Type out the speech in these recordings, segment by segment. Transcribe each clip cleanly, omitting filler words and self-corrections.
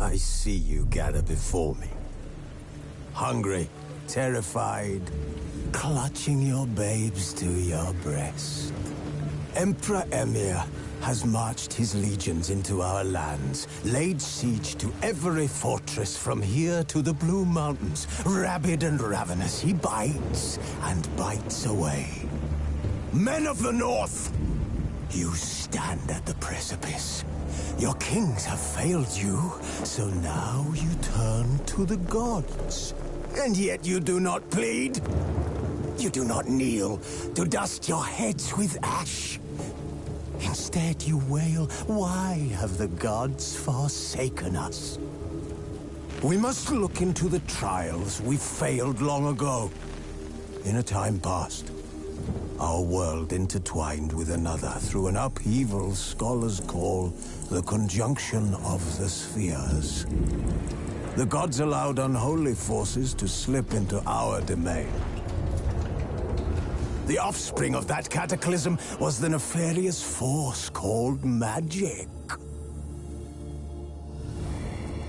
I see you gather before me. Hungry, terrified, clutching your babes to your breast. Emperor Emhyr has marched his legions into our lands, laid siege to every fortress from here to the Blue Mountains. Rabid and ravenous, he bites and bites away. Men of the North, you stand at the precipice. Your kings have failed you, so now you turn to the gods. And yet you do not plead. You do not kneel to dust your heads with ash. Instead you wail, why have the gods forsaken us? We must look into the trials we failed long ago. In a time past, our world intertwined with another through an upheaval scholars call the conjunction of the spheres. The gods allowed unholy forces to slip into our domain. The offspring of that cataclysm was the nefarious force called magic.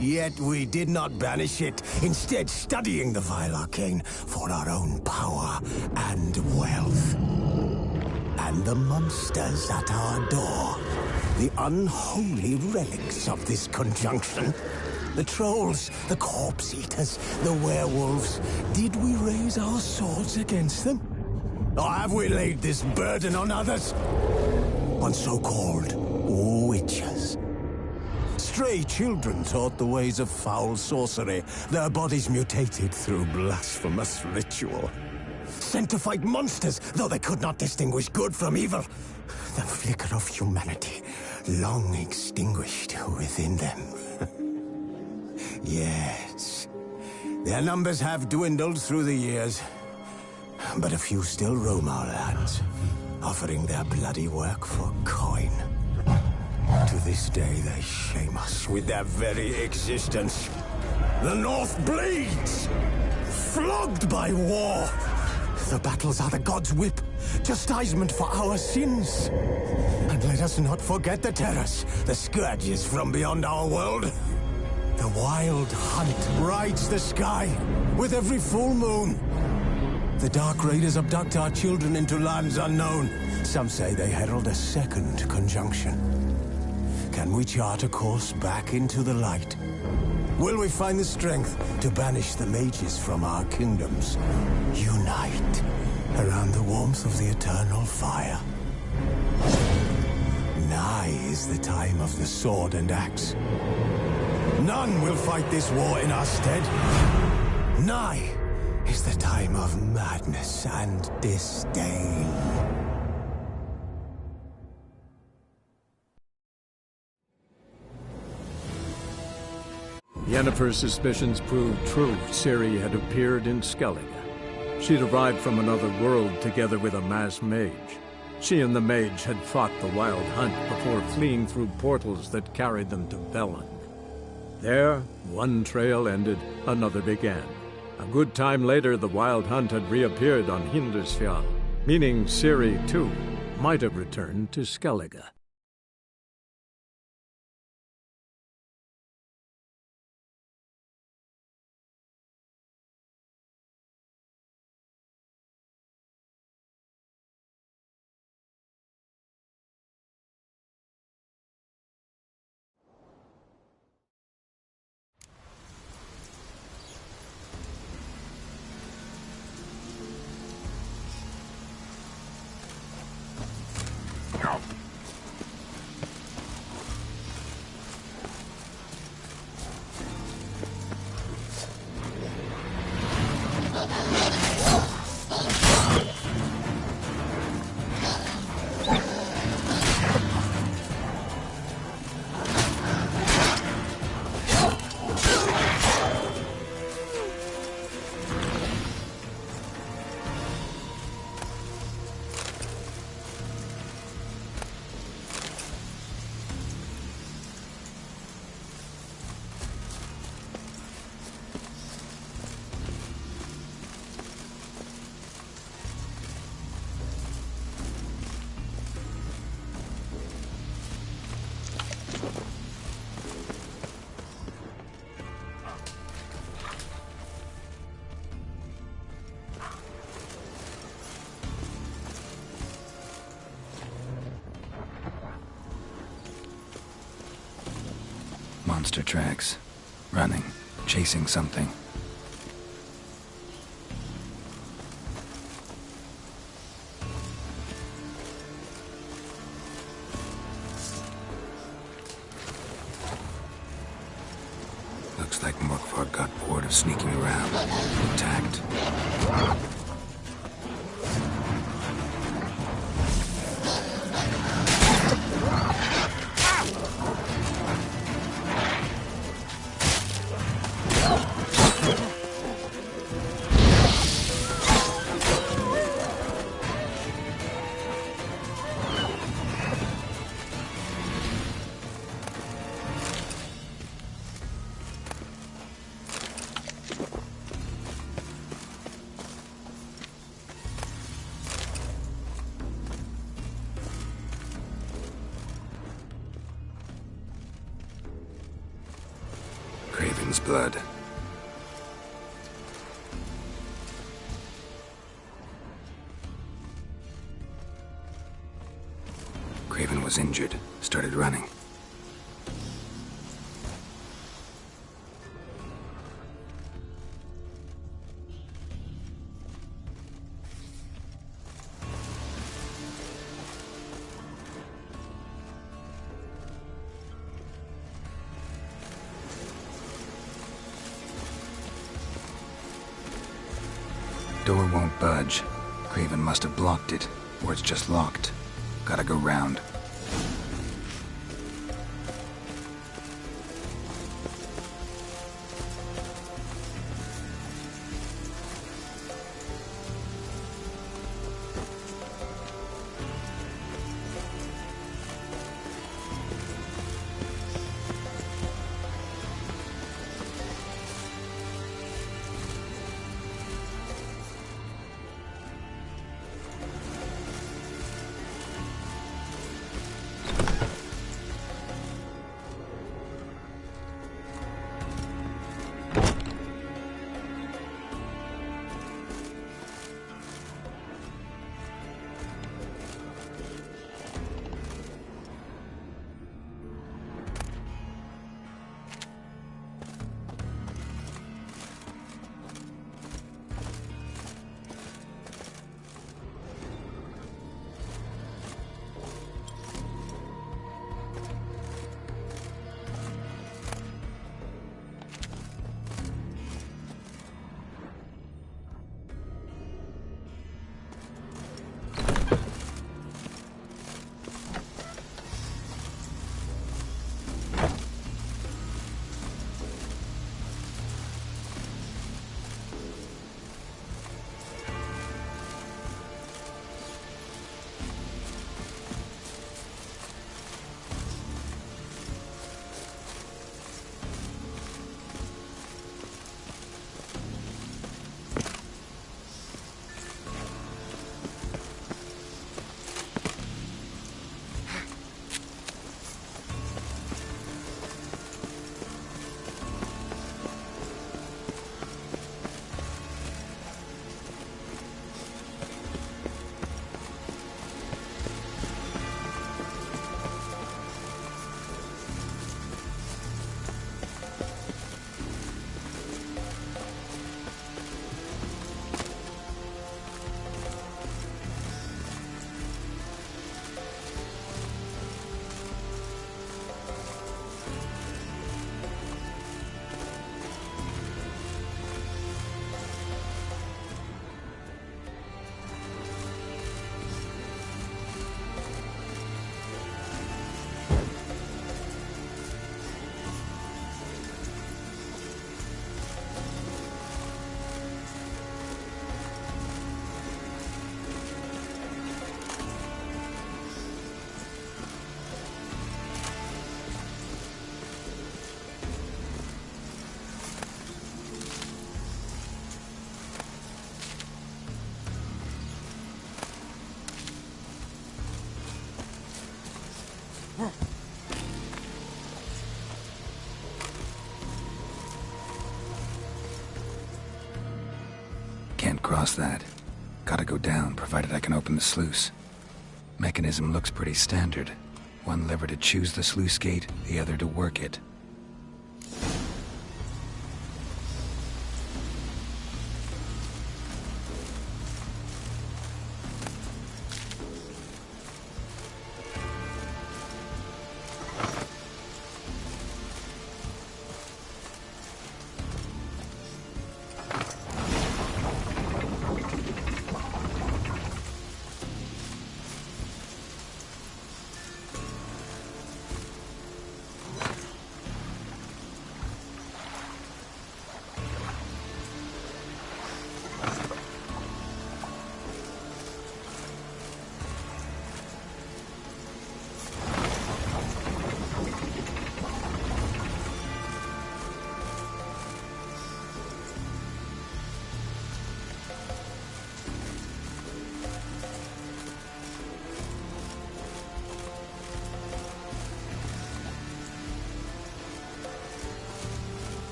Yet we did not banish it, instead studying the vile arcane for our own power and wealth. And the monsters at our door, the unholy relics of this conjunction. The trolls, the corpse-eaters, the werewolves. Did we raise our swords against them? Or have we laid this burden on others? On so-called witches. Stray children taught the ways of foul sorcery, their bodies mutated through blasphemous ritual. Sent to fight monsters, though they could not distinguish good from evil. The flicker of humanity, long extinguished within them. Yes, their numbers have dwindled through the years. But a few still roam our lands, offering their bloody work for coin. To this day, they shame us with their very existence. The North bleeds, flogged by war. The battles are the gods' whip, chastisement for our sins. And let us not forget the terrors, the scourges from beyond our world. The wild hunt rides the sky with every full moon. The Dark Raiders abduct our children into lands unknown. Some say they herald a second conjunction. Can we chart a course back into the light? Will we find the strength to banish the mages from our kingdoms? Unite around the warmth of the eternal fire. Nigh is the time of the sword and axe. None will fight this war in our stead. Nigh is the time of madness and disdain. Yennefer's suspicions proved true. Ciri had appeared in Skellige. She'd arrived from another world together with a masked mage. She and the mage had fought the Wild Hunt before fleeing through portals that carried them to Velen. There, one trail ended, another began. A good time later, the Wild Hunt had reappeared on Hindarsfjall, meaning Ciri, too, might have returned to Skellige. Monster tracks. Running. Chasing something. Looks like Murkvar got bored of sneaking around. Attacked. Craven's blood. Craven was injured, started running. Door won't budge. Craven must have blocked it, or it's just locked. Gotta go round. Can't cross that. Gotta go down, provided I can open the sluice. Mechanism looks pretty standard. One lever to choose the sluice gate, the other to work it.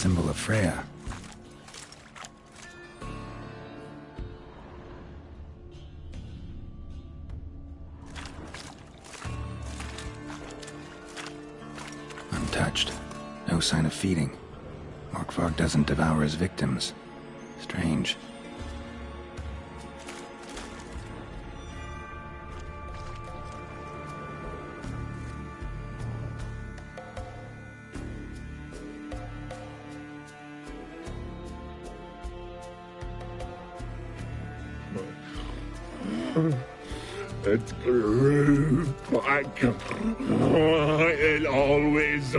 symbol of Freya. Untouched. No sign of feeding. Morkvarg doesn't devour his victims. Strange. It grew back. It always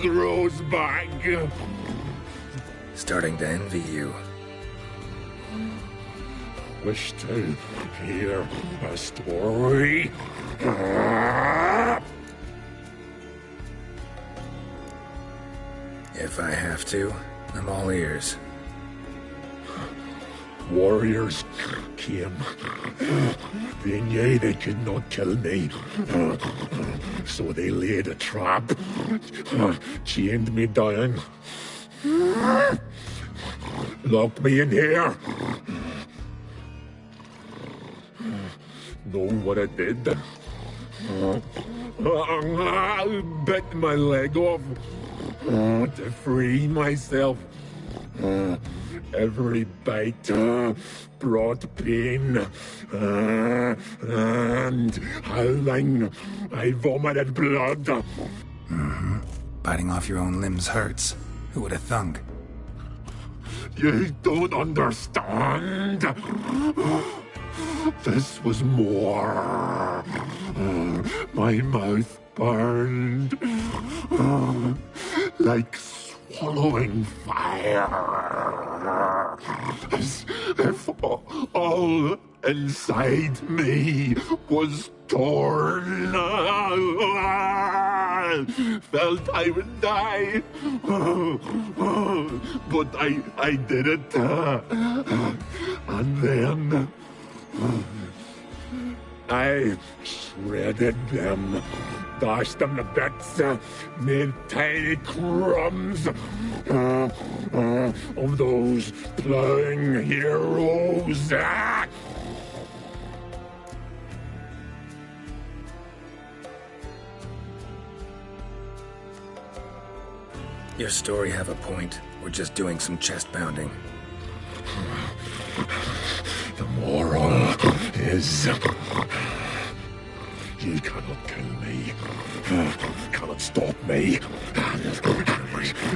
grows back. Starting to envy you. Wish to hear a story. If I have to, I'm all ears. Warriors came. They knew they could not kill me. So they laid a trap. Chained me down. Locked me in here. Know what I did? I bit my leg off to free myself. Every bite brought pain, and howling, I vomited blood. Mm-hmm. Biting off your own limbs hurts. Who would have thunk? You don't understand. This was more. My mouth burned like swallowing fire, as if all inside me was torn. Felt I would die, but I did it, and then I shredded them, dashed them to bits, made tiny crumbs of those plowing heroes. Your story have a point. We're just doing some chest pounding. The moral is, you cannot kill me, cannot stop me.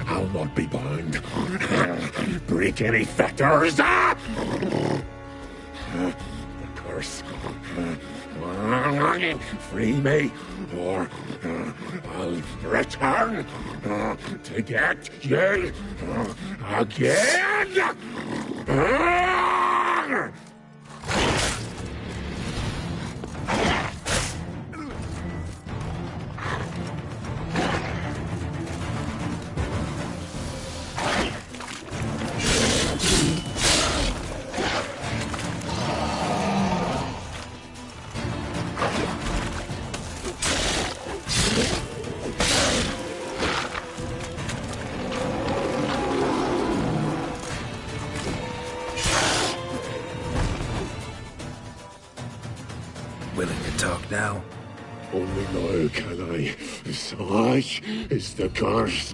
I'll not be bound. Break any fetters. The curse. Free me, or I'll return to get you again. Willing to talk now? Only now can I. Such is the curse.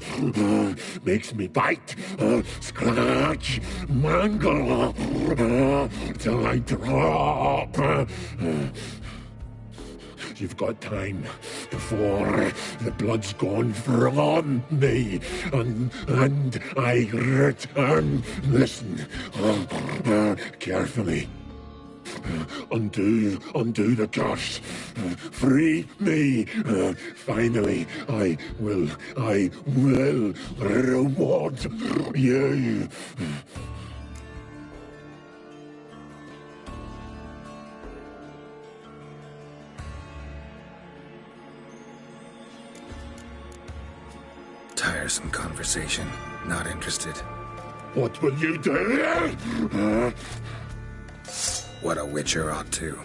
Makes me bite, scratch, mangle, till I drop. You've got time before the blood's gone from me, and I return. Listen, carefully. Undo the curse. Free me. Finally, I will reward you. Tiresome conversation. Not interested. What will you do? What a witcher ought to.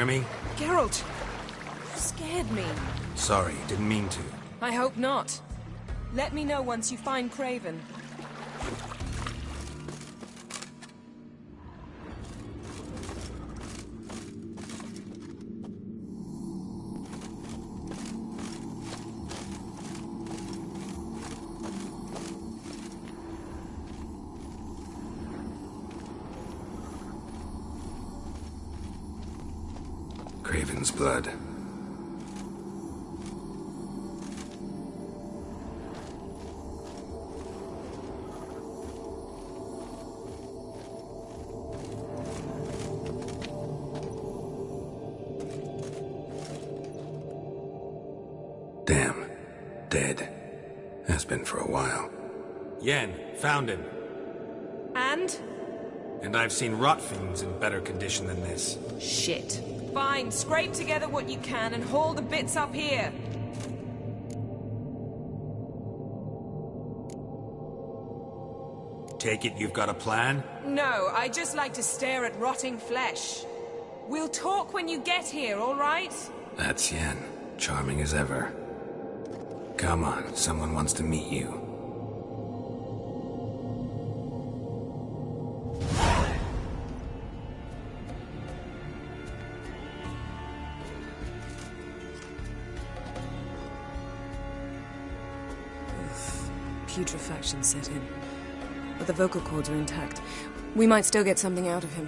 hear me? Geralt! You scared me. Sorry, didn't mean to. I hope not. Let me know once you find Craven. Craven's blood. Damn. Dead. Has been for a while. Yen, found him. And? And I've seen rot fiends in better condition than this. Shit. Fine, scrape together what you can and haul the bits up here. Take it you've got a plan? No, I just like to stare at rotting flesh. We'll talk when you get here, all right? That's Yen. Charming as ever. Come on, someone wants to meet you. Putrefaction set in. But the vocal cords are intact. We might still get something out of him.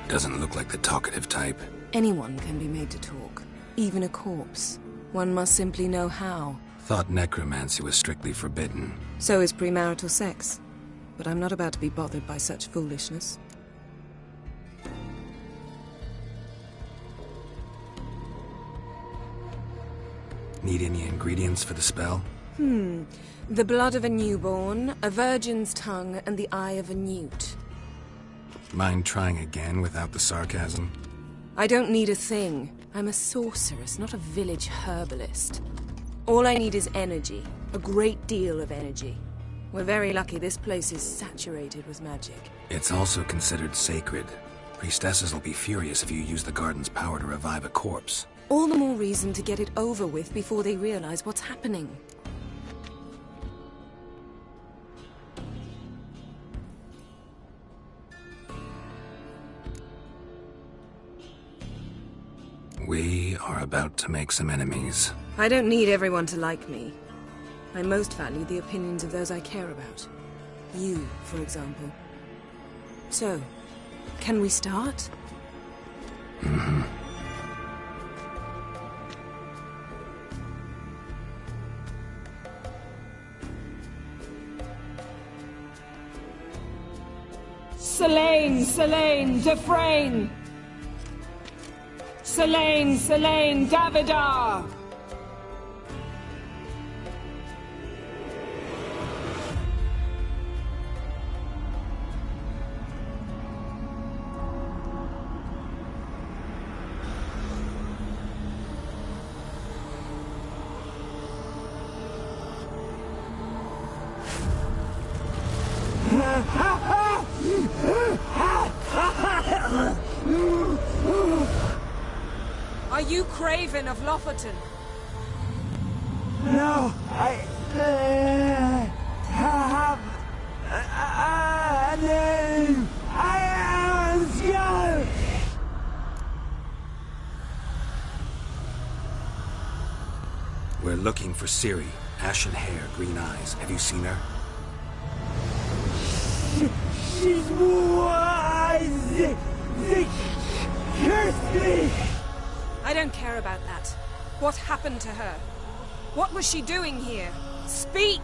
Doesn't look like the talkative type. Anyone can be made to talk. Even a corpse. One must simply know how. Thought necromancy was strictly forbidden. So is premarital sex. But I'm not about to be bothered by such foolishness. Need any ingredients for the spell? The blood of a newborn, a virgin's tongue, and the eye of a newt. Mind trying again without the sarcasm? I don't need a thing. I'm a sorceress, not a village herbalist. All I need is energy. A great deal of energy. We're very lucky this place is saturated with magic. It's also considered sacred. Priestesses will be furious if you use the garden's power to revive a corpse. All the more reason to get it over with before they realize what's happening. We are about to make some enemies. I don't need everyone to like me. I most value the opinions of those I care about. You, for example. So, can we start? Selene, Dufresne! Selene, Davidar! Are you Craven of Lofoten? No, I have a name. I am Skull. We're looking for Ciri. Ashen hair, green eyes. Have you seen her? She's wise. They cursed me. I don't care about that. What happened to her? What was she doing here? Speak!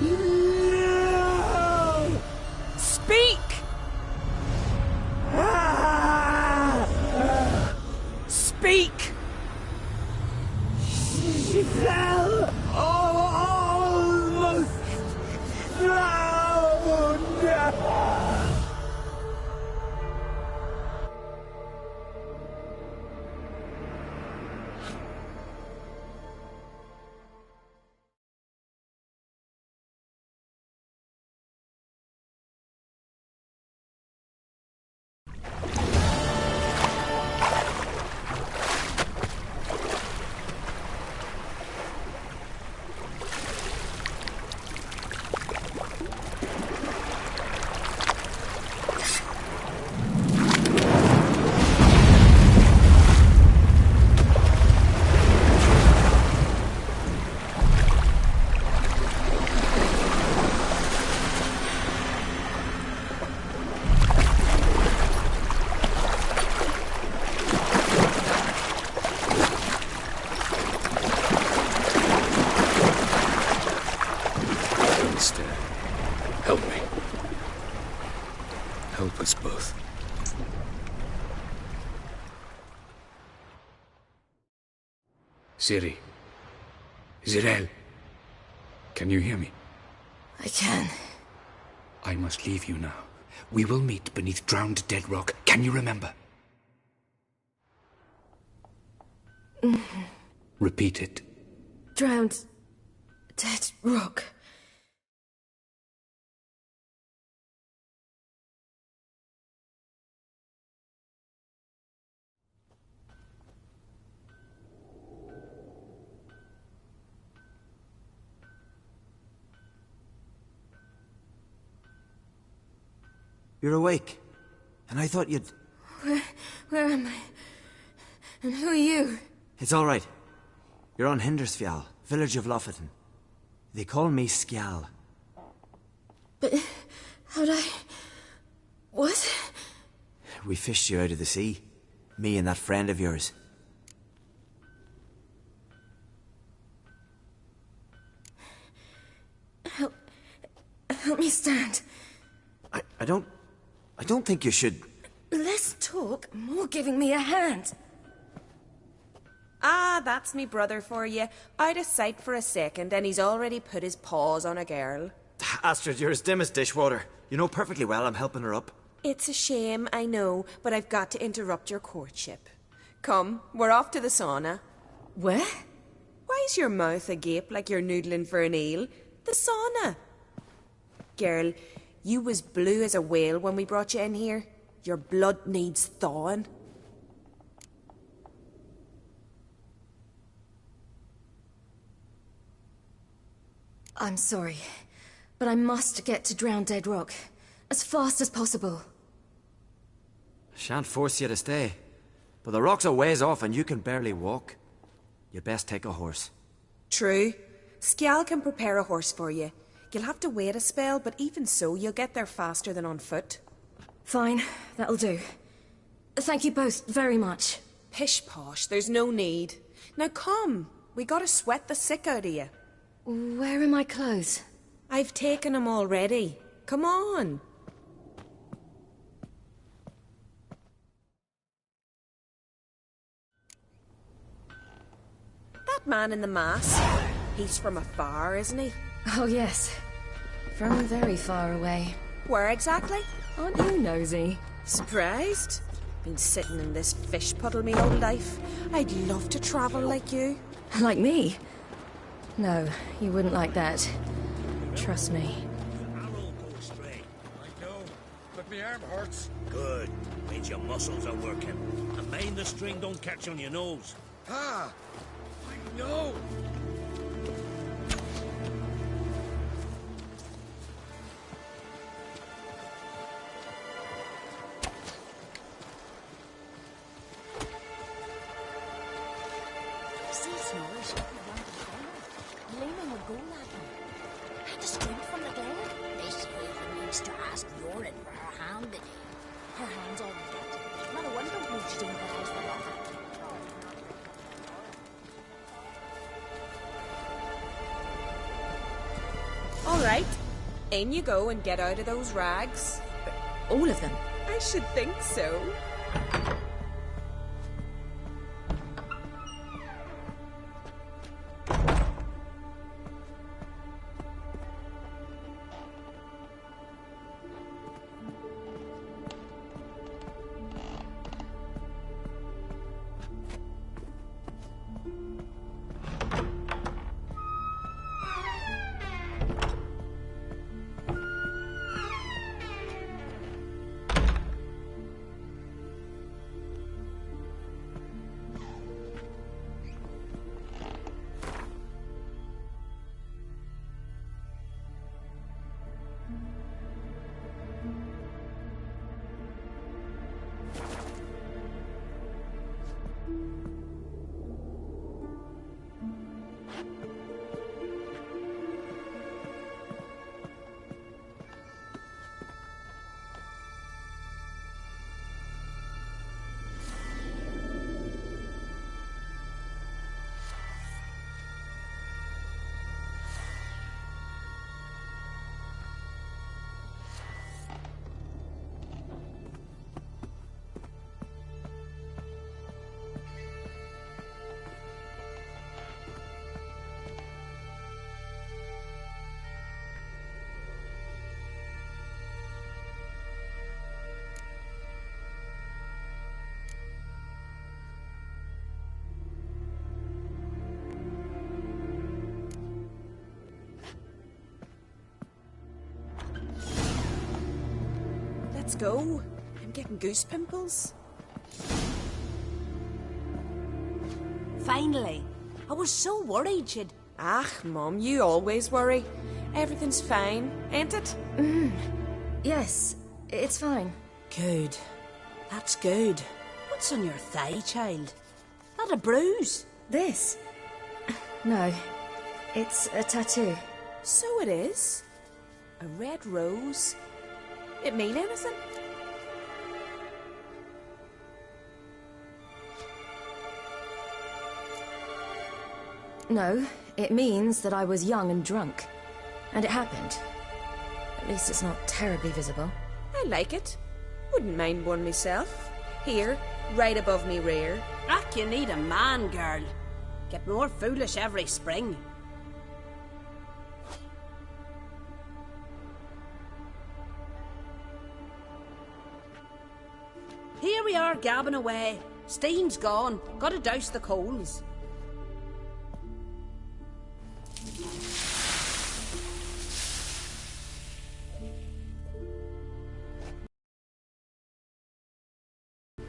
No. Speak! Speak! She fell almost drowned. Ciri. Zirael. Can you hear me? I can. I must leave you now. We will meet beneath drowned dead rock. Can you remember? Repeat it. Drowned. Dead rock. You're awake. And I thought you'd... Where am I? And who are you? It's all right. You're on Hindersfjall, village of Lofoten. They call me Skjal. But how'd I... What? We fished you out of the sea. Me and that friend of yours. Help me stand. I don't think you should... Less talk, more giving me a hand. Ah, that's me brother for you. Out of sight for a second, and he's already put his paws on a girl. Astrid, you're as dim as dishwater. You know perfectly well I'm helping her up. It's a shame, I know, but I've got to interrupt your courtship. Come, we're off to the sauna. Where? Why's your mouth agape like you're noodling for an eel? The sauna. Girl, you was blue as a whale when we brought you in here. Your blood needs thawing. I'm sorry, but I must get to Drowned Dead Rock as fast as possible. Shan't force you to stay. But the rock's a ways off and you can barely walk. You'd best take a horse. True. Skjal can prepare a horse for you. You'll have to wait a spell, but even so, you'll get there faster than on foot. Fine, that'll do. Thank you both very much. Pish posh, there's no need. Now come, we gotta sweat the sick out of you. Where are my clothes? I've taken them already. Come on. That man in the mask, he's from afar, isn't he? Oh yes, from very far away. Where exactly? Aren't you nosy? Surprised? Been sitting in this fish puddle me whole life. I'd love to travel like you. Like me? No, you wouldn't like that. Trust me. Arrow go straight. I know, but my arm hurts. Good. Means your muscles are working. And mind the string don't catch on your nose. Ah, I know. See Snorri shooting around the corner. Lehman would go that way. And the string from the glare. This haven needs to ask Yorin for her hand. Her hand's all dead. Not a wonder when she's doing the house for longer. All right. In you go and get out of those rags. All of them? I should think so. go. I'm getting goose pimples. Finally. I was so worried you'd... Ah, Mum, you always worry. Everything's fine, ain't it? Yes, it's fine. Good. That's good. What's on your thigh, child? Not a bruise? This? No, it's a tattoo. So it is. A red rose. It mean anything? No, it means that I was young and drunk. And it happened. At least it's not terribly visible. I like it. Wouldn't mind one myself. Here, right above me rear. Ack, you need a man, girl. Get more foolish every spring. Here we are, gabbing away. Steam's gone. Gotta douse the coals.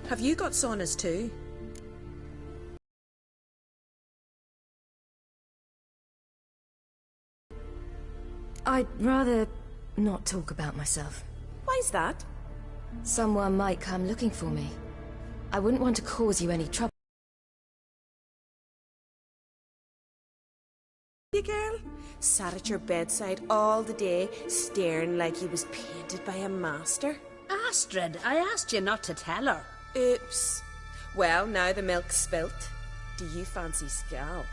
Have you got saunas too? I'd rather not talk about myself. Why's that? Someone might come looking for me. I wouldn't want to cause you any trouble. You girl? Sat at your bedside all the day, staring like he was painted by a master. Astrid, I asked you not to tell her. Oops. Well, now the milk's spilt. Do you fancy Skal?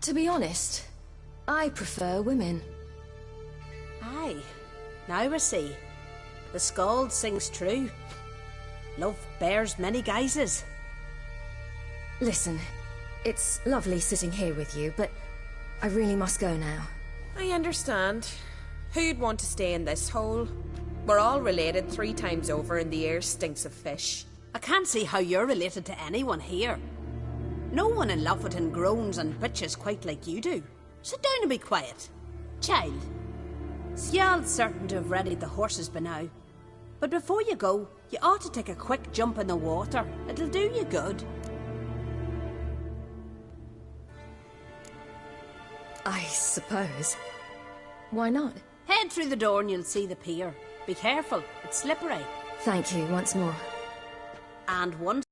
To be honest, I prefer women. Aye. Now I see. The Skald sings true. Love bears many guises. Listen, it's lovely sitting here with you, but I really must go now. I understand. Who'd want to stay in this hole? We're all related 3 times over and the air stinks of fish. I can't see how you're related to anyone here. No one in Lofoten groans and bitches quite like you do. Sit down and be quiet. Child, Skjald's certain to have readied the horses by now. But before you go, you ought to take a quick jump in the water. It'll do you good. I suppose. Why not? Head through the door and you'll see the pier. Be careful, it's slippery. Thank you once more. And one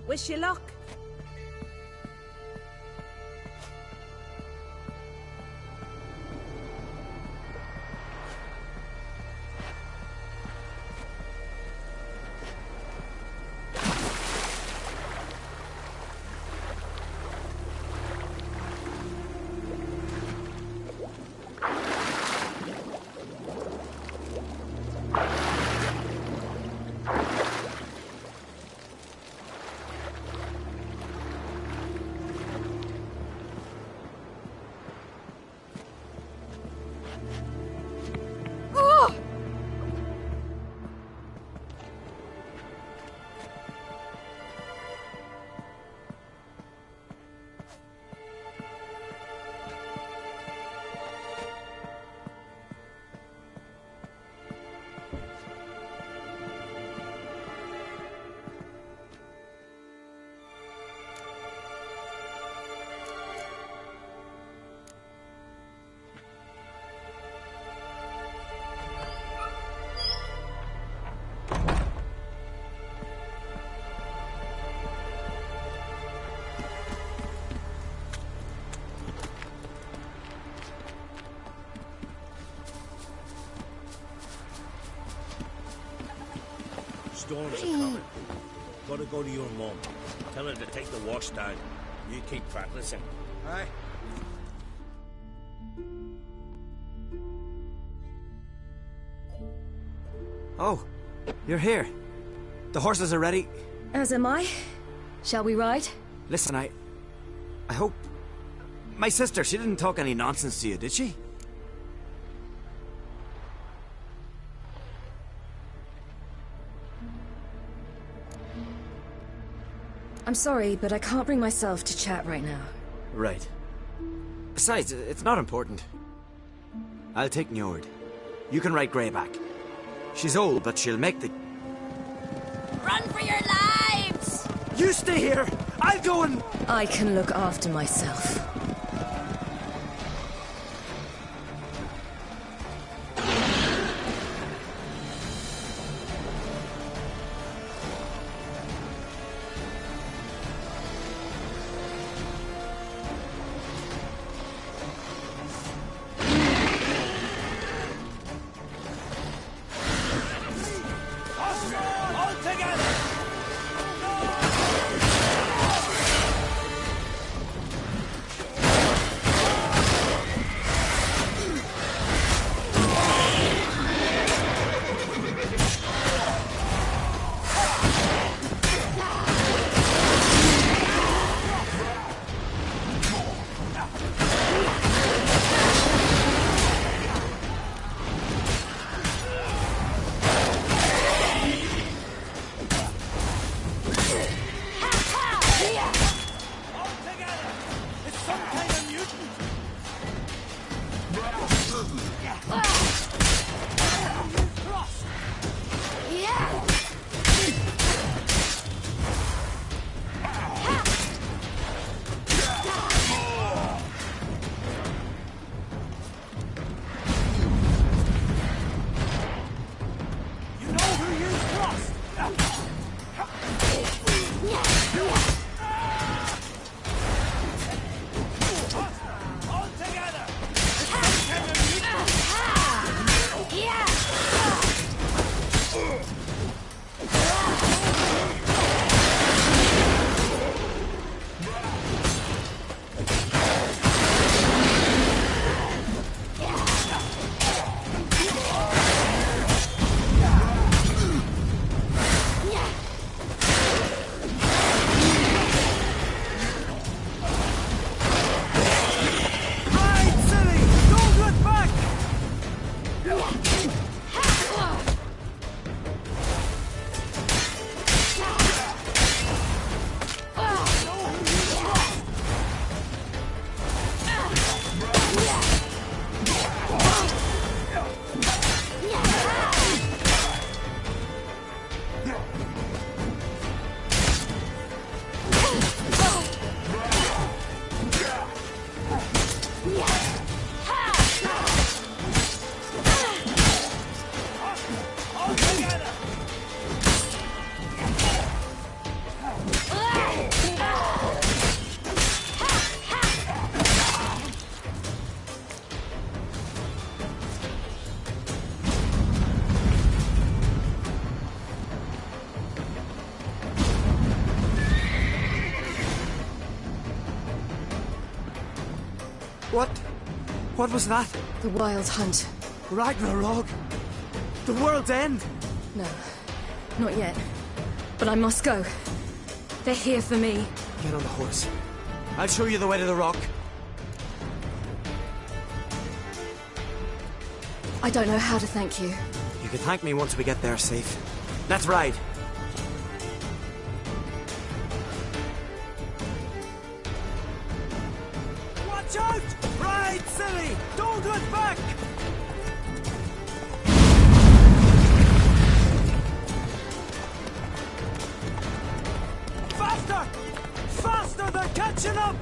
wish you luck. storms are coming. Gotta go to your mum. Tell her to take the wash down. You keep practicing. Aye. Oh, you're here. The horses are ready. As am I. Shall we ride? Listen, I hope... My sister, she didn't talk any nonsense to you, did she? I'm sorry, but I can't bring myself to chat right now. Right. Besides, it's not important. I'll take Njord. You can ride Greyback. She's old, but she'll make the... Run for your lives! You stay here! I'll go and... I can look after myself. What was that? The Wild Hunt. Ragnarok? The world's end? No, not yet. But I must go. They're here for me. Get on the horse. I'll show you the way to the rock. I don't know how to thank you. You can thank me once we get there safe. Let's ride. Watch out! Ride, silly! Don't look back! Faster! Faster! They're catching up!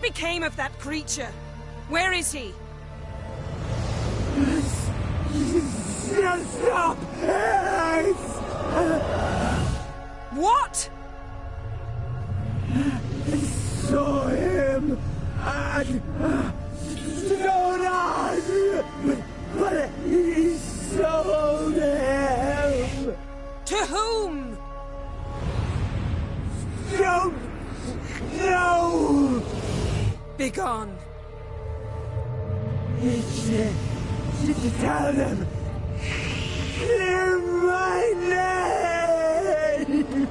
became of that creature? Where is he? Stop! What? Saw him and stone on, but he sold him. To whom? Don't know. Begone. Tell them. Clear my name.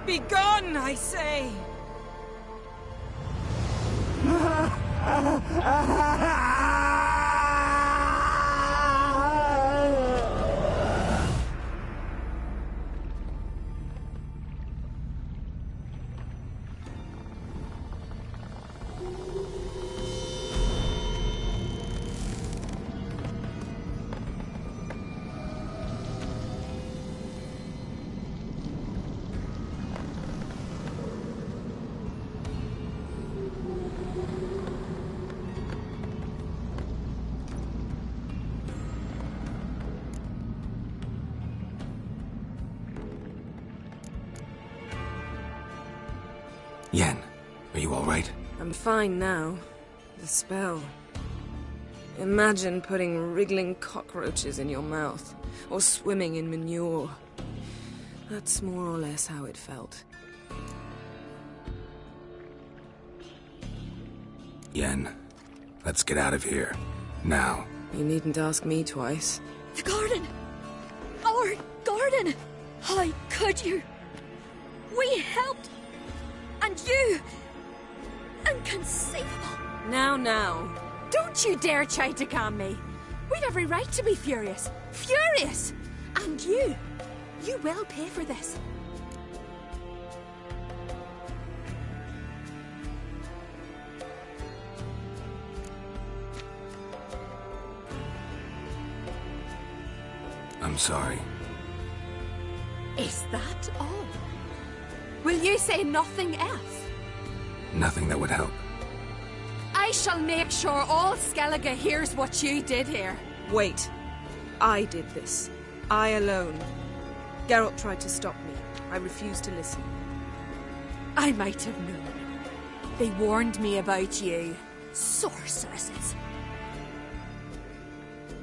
Begone, I say! Yen, are you all right? I'm fine now. The spell. Imagine putting wriggling cockroaches in your mouth, or swimming in manure. That's more or less how it felt. Yen, let's get out of here. Now. You needn't ask me twice. The garden! Our garden! How could you? We helped! And you! Inconceivable! Now. Don't you dare try to calm me! We'd every right to be furious! Furious! And you will pay for this. I'm sorry. Is that all? Will you say nothing else? Nothing that would help. I shall make sure all Skellige hears what you did here. Wait. I did this. I alone. Geralt tried to stop me. I refused to listen. I might have known. They warned me about you. Sorceresses.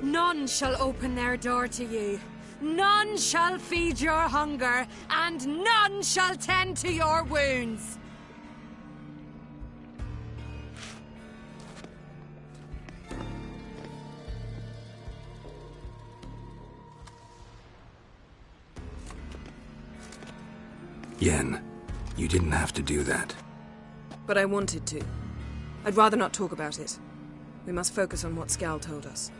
None shall open their door to you. None shall feed your hunger, and none shall tend to your wounds. Yen, you didn't have to do that. But I wanted to. I'd rather not talk about it. We must focus on what Skal told us.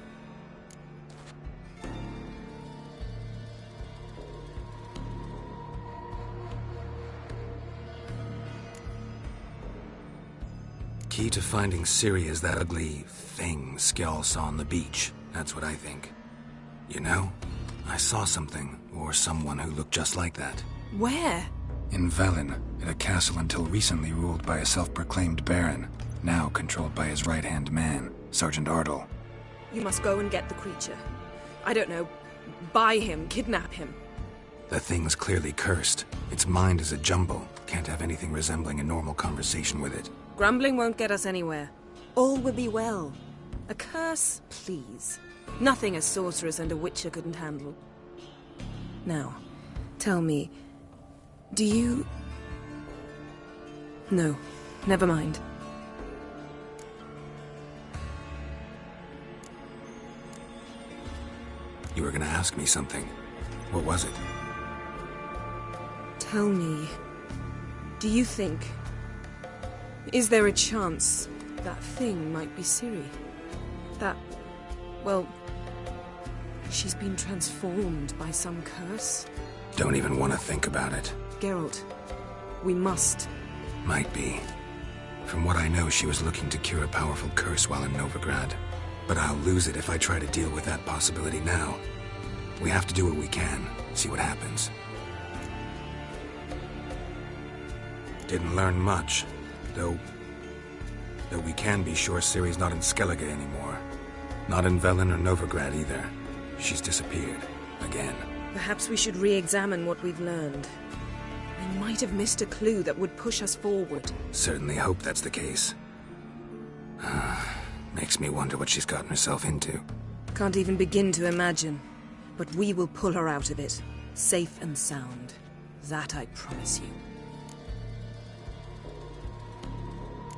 Key to finding Ciri is that ugly thing Skell saw on the beach. That's what I think. You know, I saw something, or someone who looked just like that. Where? In Velen, in a castle until recently ruled by a self-proclaimed baron, now controlled by his right-hand man, Sergeant Ardle. You must go and get the creature. I don't know, buy him, kidnap him. The thing's clearly cursed. Its mind is a jumble. Can't have anything resembling a normal conversation with it. Grumbling won't get us anywhere. All will be well. A curse, please. Nothing a sorceress and a witcher couldn't handle. Now, tell me, do you... No, never mind. You were gonna ask me something. What was it? Tell me, do you think... Is there a chance that thing might be Ciri? That... well... she's been transformed by some curse? Don't even want to think about it. Geralt, we must. Might be. From what I know, she was looking to cure a powerful curse while in Novigrad. But I'll lose it if I try to deal with that possibility now. We have to do what we can, see what happens. Didn't learn much, though we can be sure Ciri's not in Skellige anymore. Not in Velen or Novigrad either. She's disappeared. Again. Perhaps we should re-examine what we've learned. We might have missed a clue that would push us forward. Certainly hope that's the case. Makes me wonder what she's gotten herself into. Can't even begin to imagine. But we will pull her out of it. Safe and sound. That I promise you.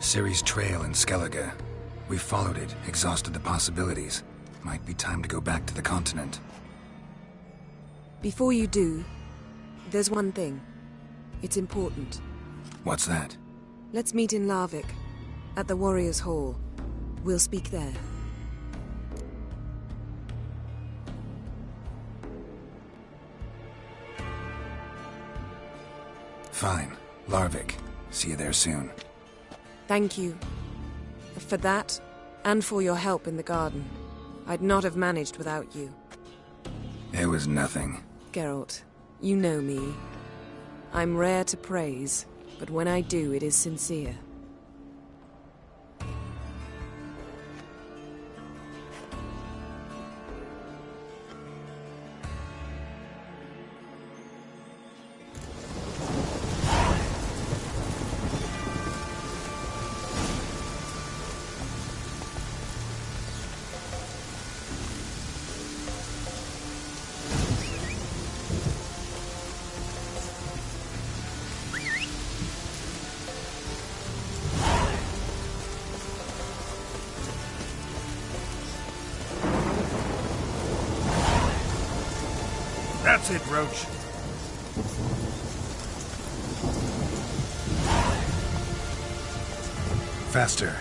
Ciri's trail in Skellige. We followed it, exhausted the possibilities. Might be time to go back to the continent. Before you do, there's one thing. It's important. What's that? Let's meet in Larvik, at the Warriors' Hall. We'll speak there. Fine. Larvik. See you there soon. Thank you. For that, and for your help in the garden. I'd not have managed without you. It was nothing. Geralt, you know me. I'm rare to praise, but when I do, it is sincere. That's it, Roach. Faster.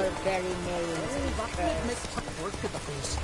your very nails. That would make quick work of the beast.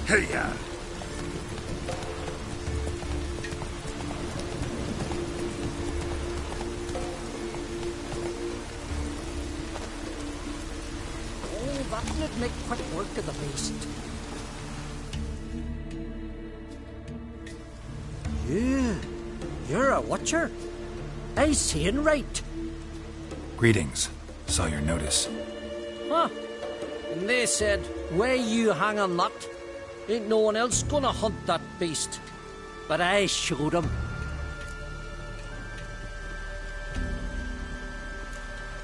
Hey-ya! Oh, that would make quick work of the beast. You're a watcher? I seeing right. Greetings. Saw your notice. Huh. And they said, where you hang on that? Ain't no one else gonna hunt that beast. But I showed 'em.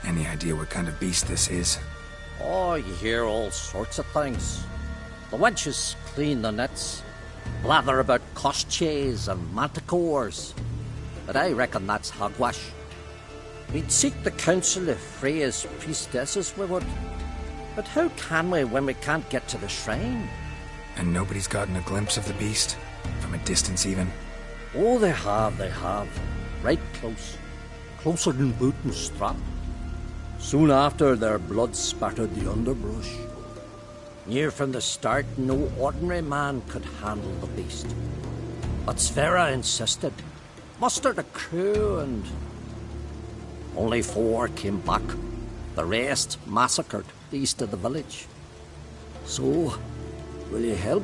Any idea what kind of beast this is? Oh, you hear all sorts of things. The wenches clean the nets, blather about koshchays and manticores. But I reckon that's hogwash. We'd seek the counsel of Freya's priestesses, we would. But how can we when we can't get to the shrine? And nobody's gotten a glimpse of the beast? From a distance, even? Oh, they have. Right close. Closer than boot and strap. Soon after, their blood spattered the underbrush. Near from the start, no ordinary man could handle the beast. But Sverre insisted. Mustered a crew and... only 4 came back. The rest massacred east of the village. So... will you help?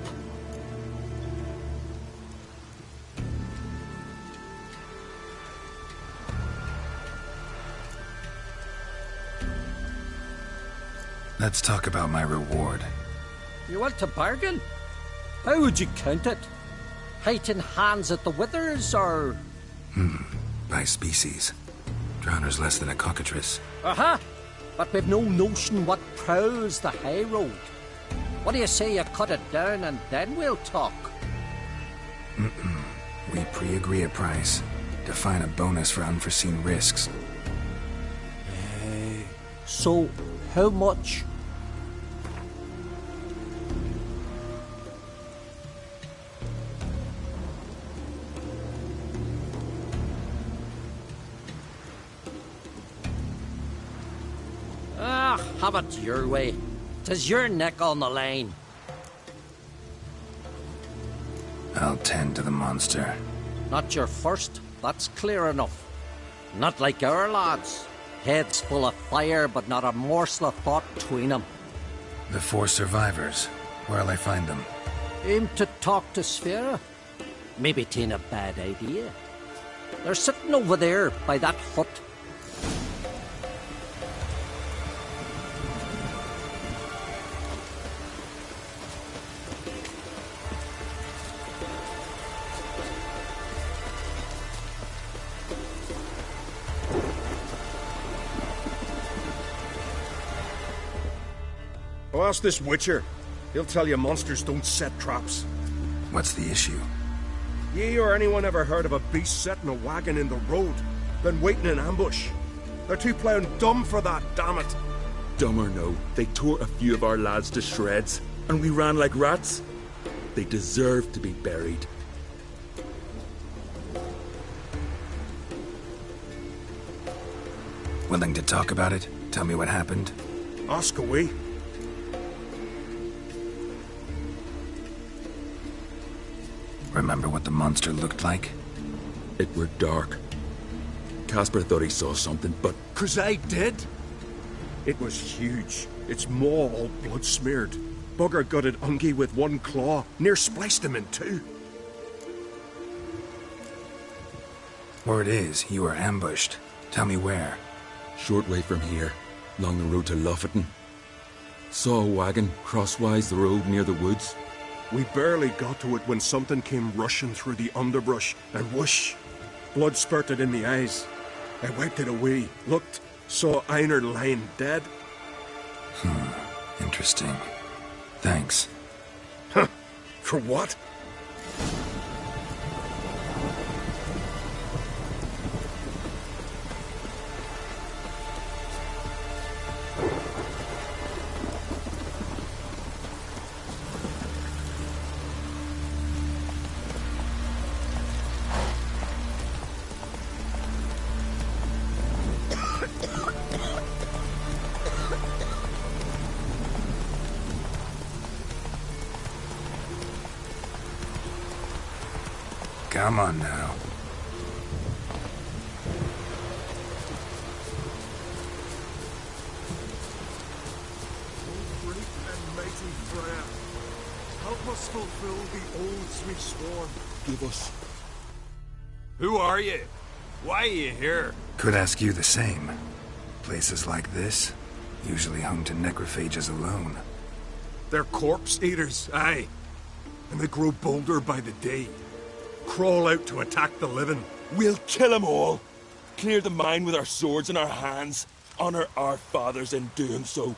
Let's talk about my reward. You want to bargain? How would you count it? Height in hands at the withers, or...? By species. Drowner's less than a cockatrice. Aha! But we've no notion what prowls the high road. What do you say you cut it down and then we'll talk? We pre-agree a price. Define a bonus for unforeseen risks. So, how much? Have it your way. 'Tis your neck on the line. I'll tend to the monster. Not your first, that's clear enough. Not like our lads. Heads full of fire, but not a morsel of thought between them. The 4 survivors. Where'll I find them? Aim to talk to Sverre. Maybe 'tain't a bad idea. They're sitting over there by that hut. Oh, ask this Witcher. He'll tell you monsters don't set traps. What's the issue? Ye or anyone ever heard of a beast setting a wagon in the road, then waiting in ambush? They're too plowing dumb for that, damn it. Dumb or no, they tore a few of our lads to shreds, and we ran like rats. They deserve to be buried. Willing to talk about it? Tell me what happened? Ask away. Remember what the monster looked like? It were dark. Casper thought he saw something, but... 'Cause I did. It was huge. Its maw all blood-smeared. Bugger gutted Ungi with one claw, near spliced him in 2. Word is, you are ambushed. Tell me where. Short way from here, along the road to Lofferton. Saw a wagon crosswise the road near the woods. We barely got to it when something came rushing through the underbrush, and whoosh! Blood spurted in the eyes. I wiped it away, looked, saw Einar lying dead. Interesting. Thanks. Huh? For what? Come on now. O great and mighty Freya, help us fulfill the oaths we sworn. Give us. Who are you? Why are you here? Could ask you the same. Places like this, usually home to necrophages alone. They're corpse eaters, aye. And they grow bolder by the day. Crawl out to attack the living. We'll kill 'em all. Clear the mine with our swords in our hands. Honor our fathers in doing so.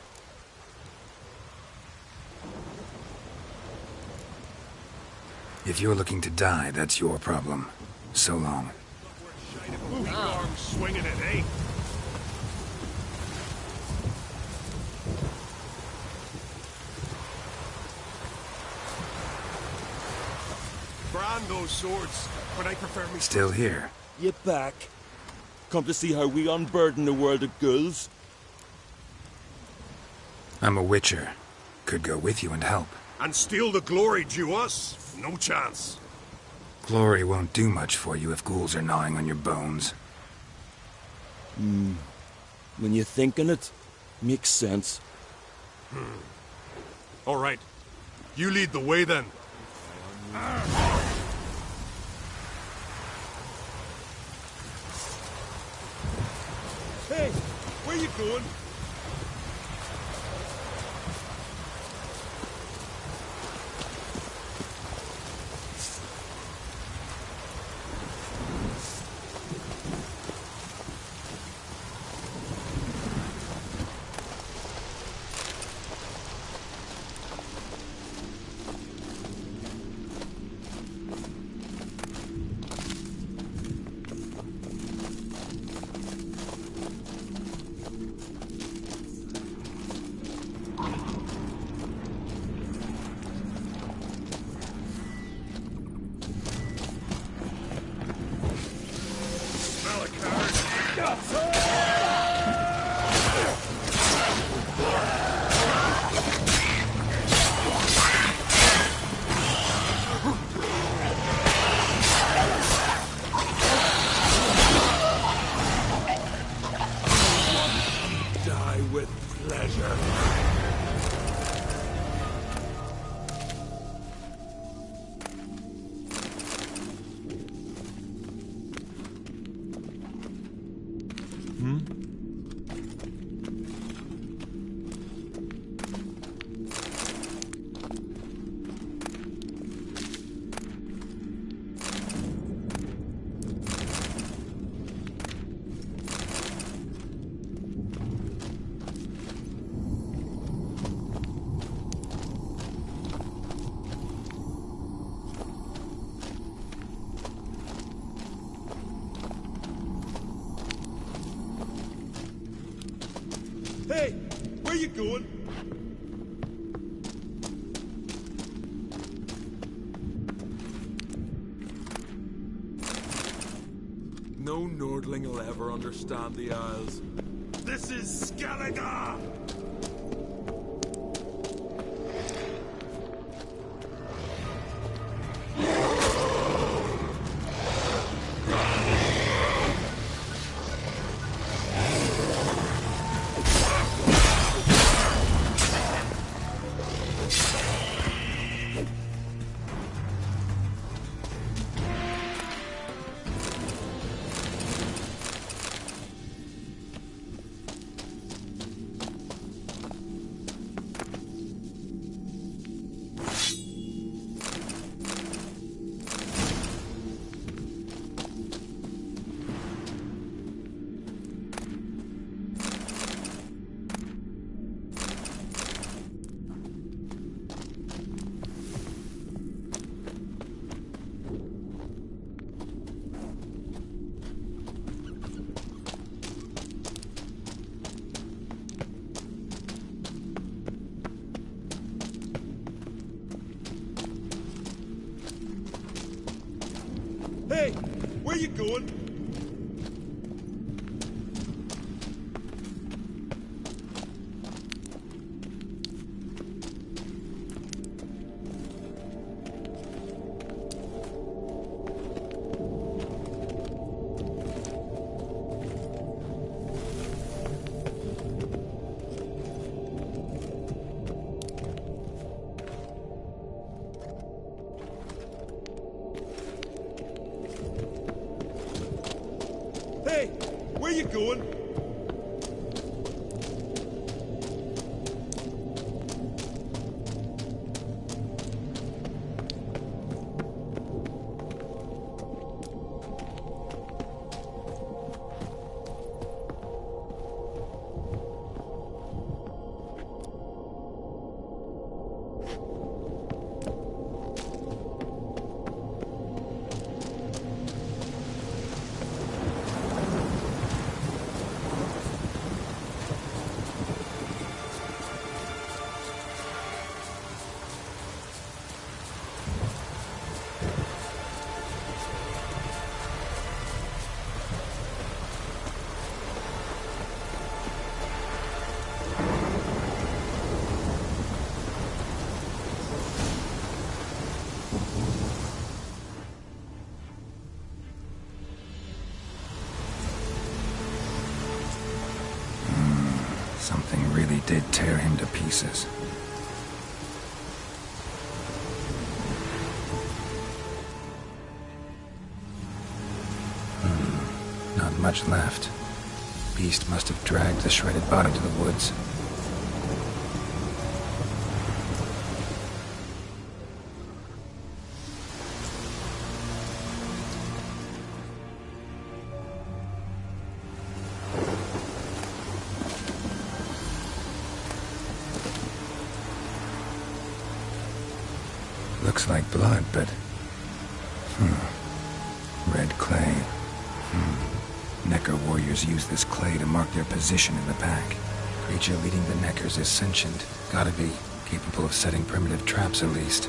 If you're looking to die, that's your problem. So long. Arms swinging it, eh? Brand those swords, but I prefer me. Still here. You back? Come to see how we unburden the world of ghouls? I'm a witcher. Could go with you and help. And steal the glory due us? No chance. Glory won't do much for you if ghouls are gnawing on your bones. When you think on it, makes sense. All right. You lead the way then. Hey, where you going? Hey, where you going? No Nordling will ever understand the Isles. This is Skellige! Hey, where you going? Hey, where you going? Something really did tear him to pieces. Not much left. Beast must have dragged the shredded body to the woods. Looks like blood, but... Red clay. Necker warriors use this clay to mark their position in the pack. Creature leading the Neckers is sentient. Gotta be. Capable of setting primitive traps, at least.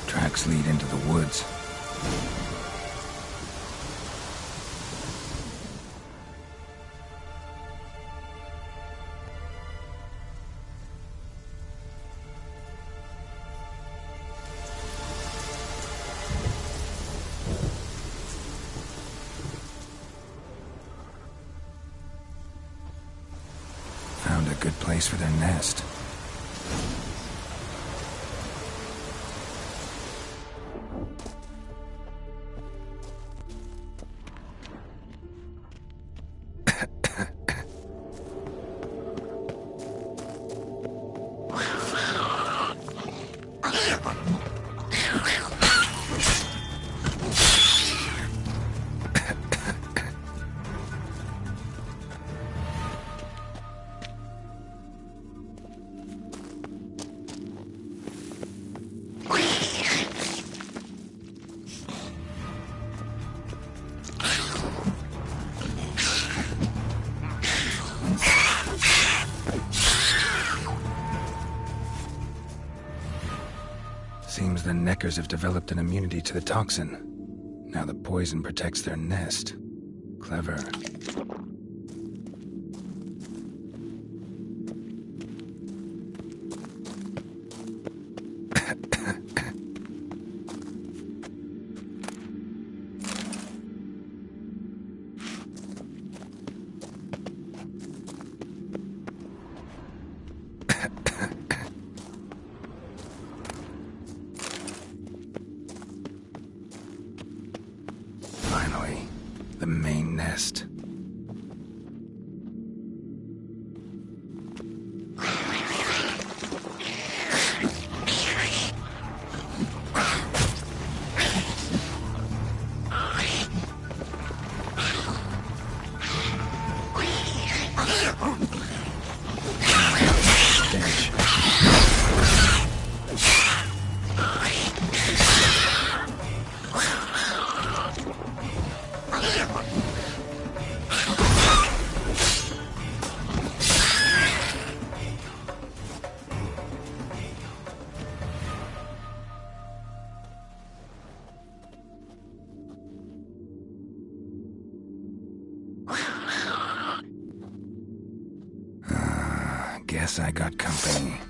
Tracks lead into the woods. Found a good place for their nest. Seems the Neckers have developed an immunity to the toxin. Now the poison protects their nest. Clever. Finally, the main nest. Guess I got company.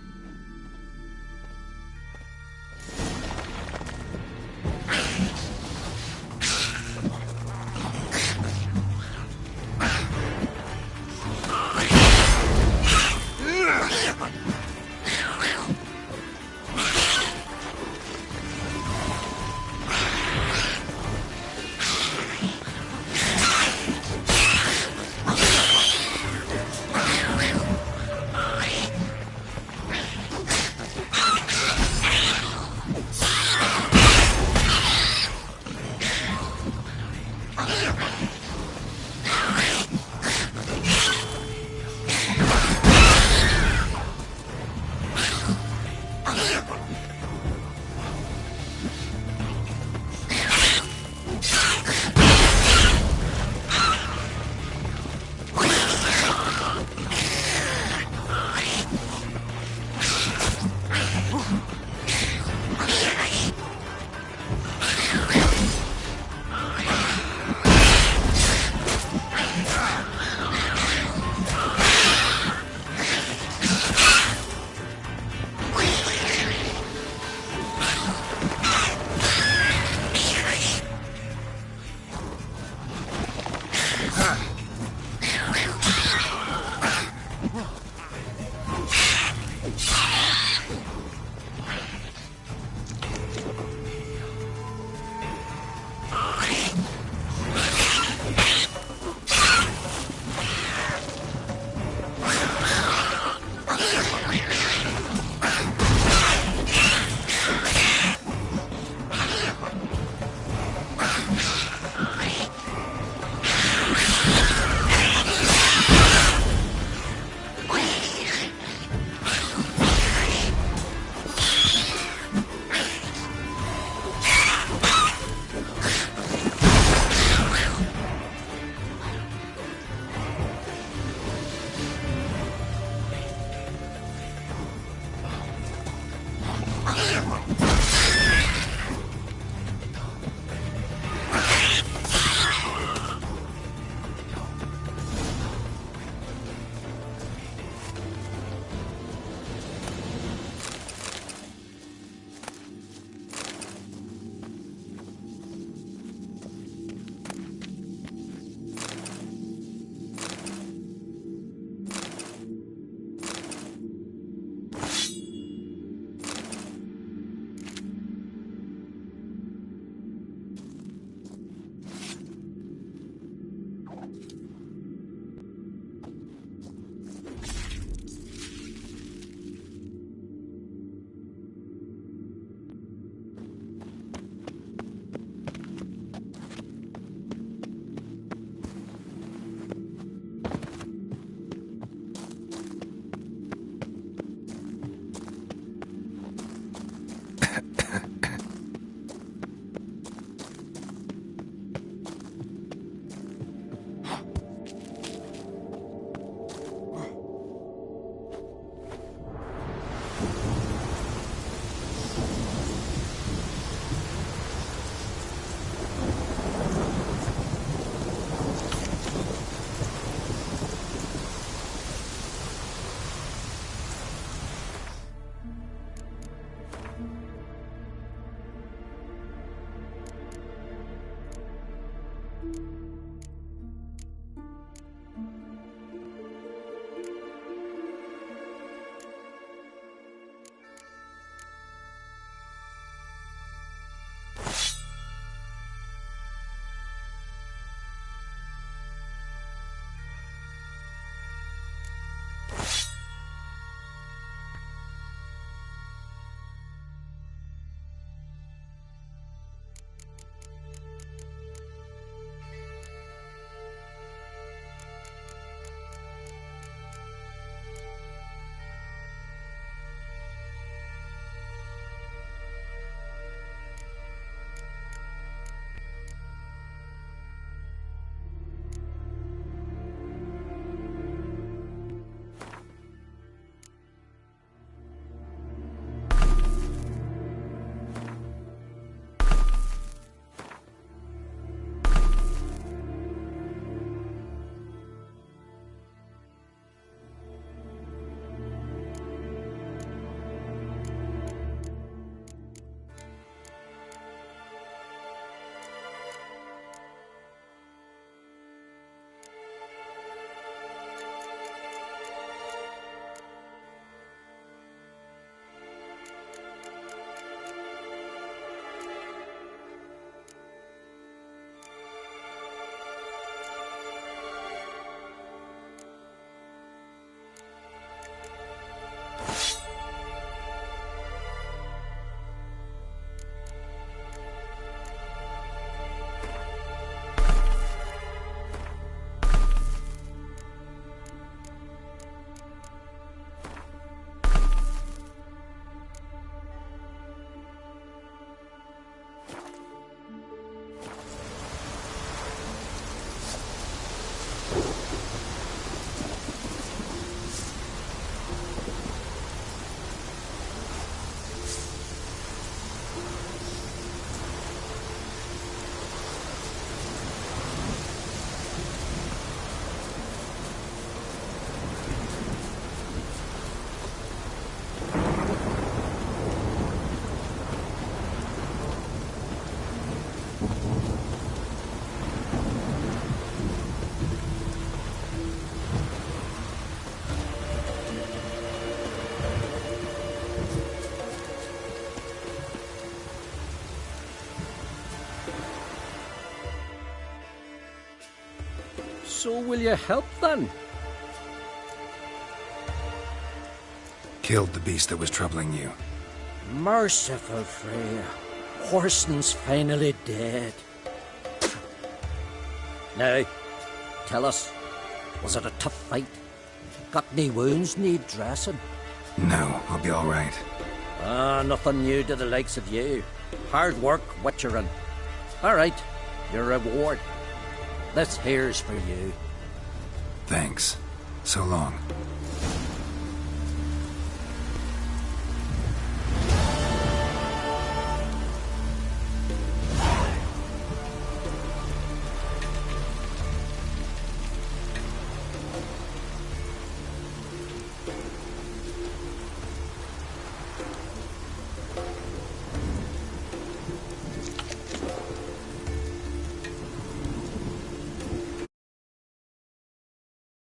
So will you help, then? Killed the beast that was troubling you. Merciful Freya. Horston's finally dead. Now, tell us, was it a tough fight? Got any wounds need dressing? No, I'll be all right. Nothing new to the likes of you. Hard work, witcherin'. All right, your reward. This here's for you. Thanks. So long.